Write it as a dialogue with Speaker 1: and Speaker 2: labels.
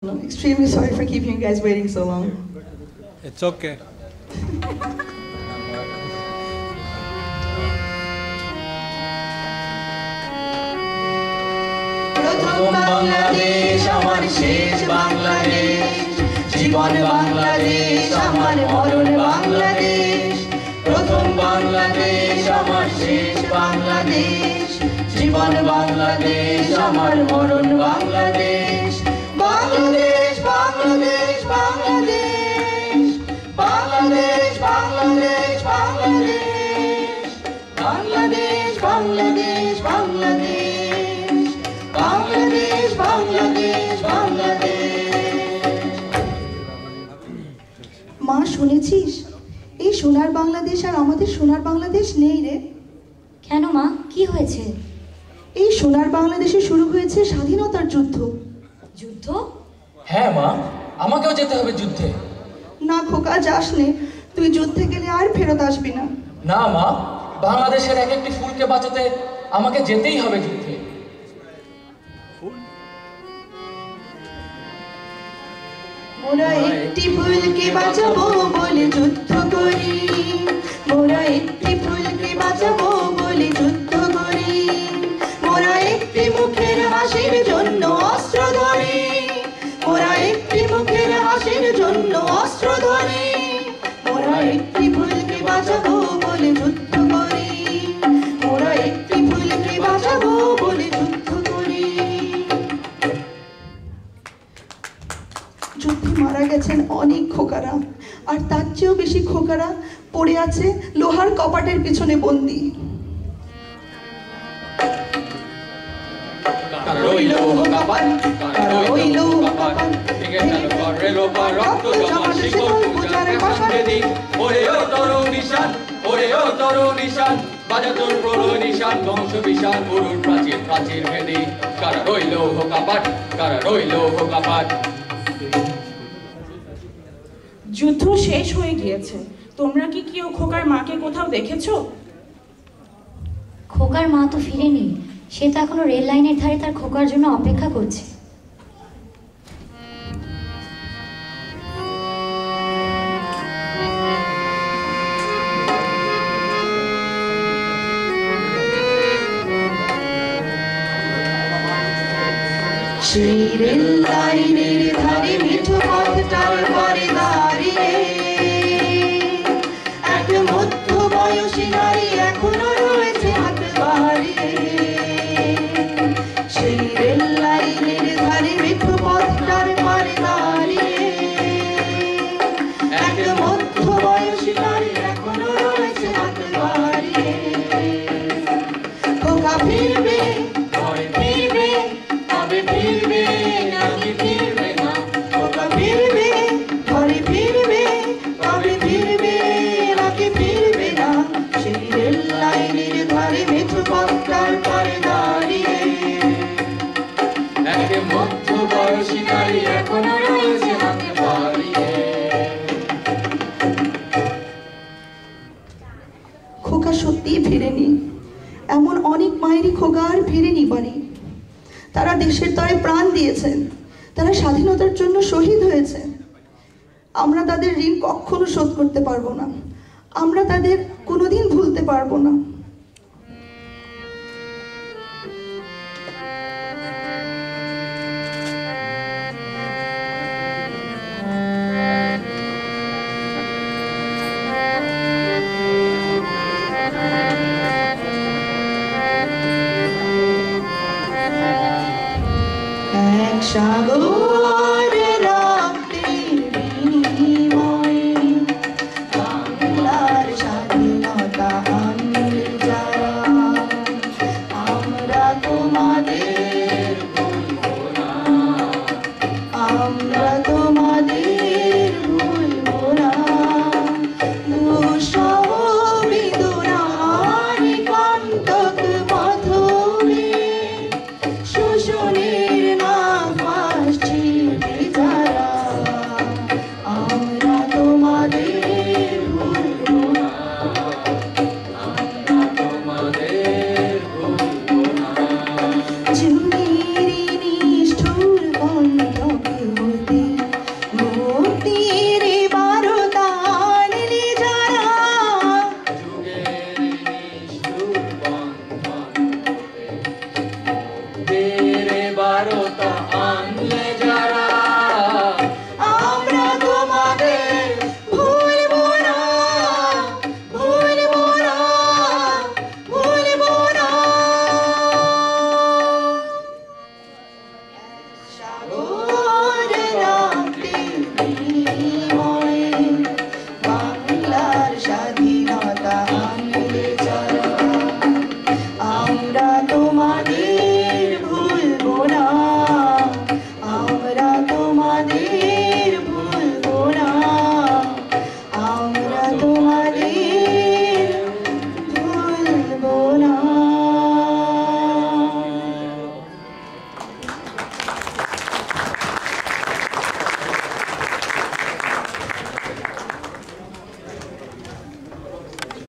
Speaker 1: I'm extremely sorry for keeping you guys waiting so long.
Speaker 2: It's okay.
Speaker 3: প্রথম বাংলাদেশ আমার শেষ বাংলাদেশ, জীবন বাংলাদেশ আমার মরণ বাংলাদেশ। প্রথম বাংলাদেশ আমার শেষ বাংলাদেশ, জীবন বাংলাদেশ আমার মরণ বাংলাদেশ। বাংলাদেশ বাংলাদেশ বাংলাদেশ, বাংলাদেশ বাংলাদেশ বাংলাদেশ, বাংলাদেশ বাংলাদেশ বাংলাদেশ, বাংলাদেশ বাংলাদেশ বাংলাদেশ।
Speaker 1: মা, শুনেছিস এই সোনার বাংলাদেশ আর আমাদের সোনার বাংলাদেশ নেই রে।
Speaker 4: কেন মা, কি হয়েছে?
Speaker 1: এই সোনার বাংলাদেশে শুরু হয়েছে স্বাধীনতার যুদ্ধ।
Speaker 4: যুদ্ধ?
Speaker 3: হ্যাঁ মা, আমাকেও যেতে হবে যুদ্ধে।
Speaker 1: না খোকা, যাস নে, তুই যুদ্ধে গেলে আর ফেরত আসবি না।
Speaker 3: না মা, বাংলাদেশের এক একটি ফুলকে বাঁচাতে আমাকে যেতেই হবে যুদ্ধে।
Speaker 1: মোরা একটি ফুলকে বাঁচাবো বলে যুদ্ধ করি, মোরা একটি ফুলকে বাঁচাবো বলে যুদ্ধ করি, মোরা একটি মুখের হাসির জন্য অস্ত্র ধরি, মোরা একটি মুখের হাসির জন্য অস্ত্র ধরি, মোরা একটি ফুলকে বাঁচাবো বলে যুদ্ধ করি, মোরা একটি ফুলকে বাঁচাবো বলে যুদ্ধ করি। যুদ্ধে মারা গেছেন অনেক খোকারা, আর তার চেয়েও বেশি খোকারা পড়ে আছে লোহার কপাটের পিছনে বন্দি।
Speaker 5: যুদ্ধ শেষ হয়ে গিয়েছে। তোমরা কি কেউ খোকার মাকে কোথাও দেখেছো?
Speaker 4: খোকার মা তো ফিরেনি, সে তো এখনো রেল লাইনের ধারে তার খোকার জন্য অপেক্ষা করছে।
Speaker 1: সেই রেল লাইনের ধারে মিঠো পথটার পারে দাঁড়িয়ে এক মধ্য বয়সী নারী এখনো রয়েছে হাত বাড়িয়ে। সেই রেল লাইনের ধারে মিঠো পথটার পারে দাঁড়িয়ে এক মধ্য বয়সী নারী এখনো রয়েছে হাত বাড়িয়ে। খোকা ফিরবে, ঘরে ফিরবে, তবে ফিরবে নাকি ফিরবে না। খোকা ফিরবে, ঘরে ফিরবে, তবে ফিরবে নাকি ফিরবে না। সেই রেল লাইনের ধারে মেঠো পথটার পারে দাঁড়িয়ে
Speaker 3: এক মধ্য বয়সী নারী এখনো রয়েছে হাত বাড়িয়ে।
Speaker 1: খোকা সত্যিই ফিরেনি। এমন অনেক মায়েরই খোকা আর ফিরেনি বাড়ি। তারা দেশের তরে প্রাণ দিয়েছেন, তারা স্বাধীনতার জন্য শহীদ হয়েছে। আমরা তাদের ঋণ কখনো শোধ করতে পারবো না, আমরা তাদের কোনোদিন ভুলতে পারবো না।